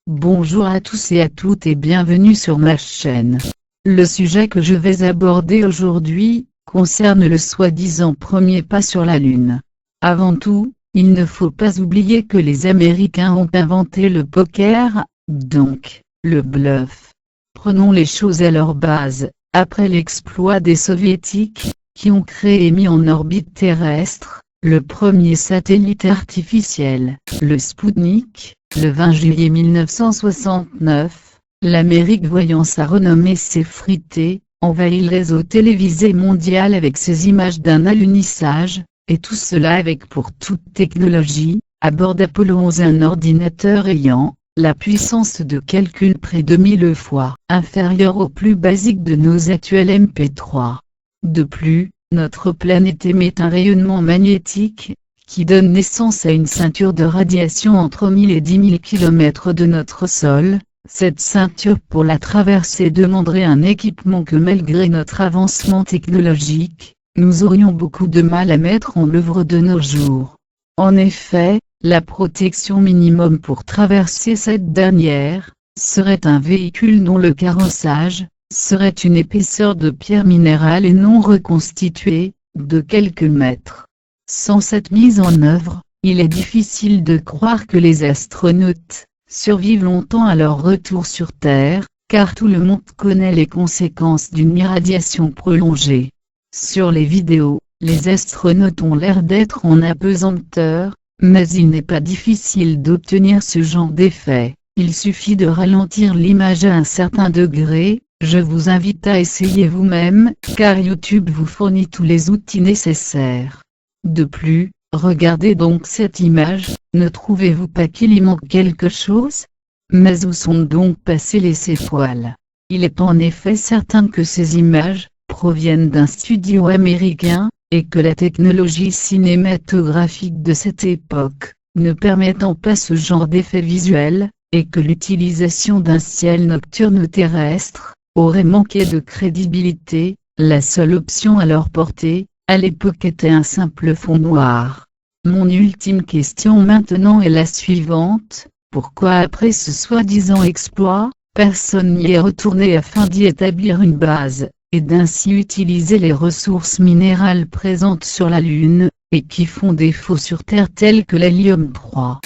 Bonjour à tous et à toutes et bienvenue sur ma chaîne. Le sujet que je vais aborder aujourd'hui concerne le soi-disant premier pas sur la Lune. Avant tout, il ne faut pas oublier que les Américains ont inventé le poker, donc, le bluff. Prenons les choses à leur base. Après l'exploit des Soviétiques, qui ont créé et mis en orbite terrestre le premier satellite artificiel, le Spoutnik, le 20 juillet 1969, l'Amérique, voyant sa renommée s'effriter, envahit le réseau télévisé mondial avec ses images d'un alunissage, et tout cela avec pour toute technologie, à bord d'Apollo 11 un ordinateur ayant la puissance de calcul près de 1000 fois inférieure au plus basique de nos actuels MP3. De plus, notre planète émet un rayonnement magnétique, qui donne naissance à une ceinture de radiation entre 1000 et 10 000 km de notre sol. Cette ceinture pour la traverser demanderait un équipement que malgré notre avancement technologique, nous aurions beaucoup de mal à mettre en œuvre de nos jours. En effet, la protection minimum pour traverser cette dernière, serait un véhicule dont le carrossage serait une épaisseur de pierre minérale et non reconstituée, de quelques mètres. Sans cette mise en œuvre, il est difficile de croire que les astronautes survivent longtemps à leur retour sur Terre, car tout le monde connaît les conséquences d'une irradiation prolongée. Sur les vidéos, les astronautes ont l'air d'être en apesanteur, mais il n'est pas difficile d'obtenir ce genre d'effet. Il suffit de ralentir l'image à un certain degré. Je vous invite à essayer vous-même, car YouTube vous fournit tous les outils nécessaires. De plus, regardez donc cette image, ne trouvez-vous pas qu'il y manque quelque chose? Mais où sont donc passés les sépoils? Il est en effet certain que ces images proviennent d'un studio américain, et que la technologie cinématographique de cette époque, ne permettant pas ce genre d'effet visuel, et que l'utilisation d'un ciel nocturne terrestre aurait manqué de crédibilité. La seule option à leur portée, à l'époque, était un simple fond noir. Mon ultime question maintenant est la suivante: pourquoi après ce soi-disant exploit, personne n'y est retourné afin d'y établir une base, et d'ainsi utiliser les ressources minérales présentes sur la Lune, et qui font défaut sur Terre telles que l'hélium 3,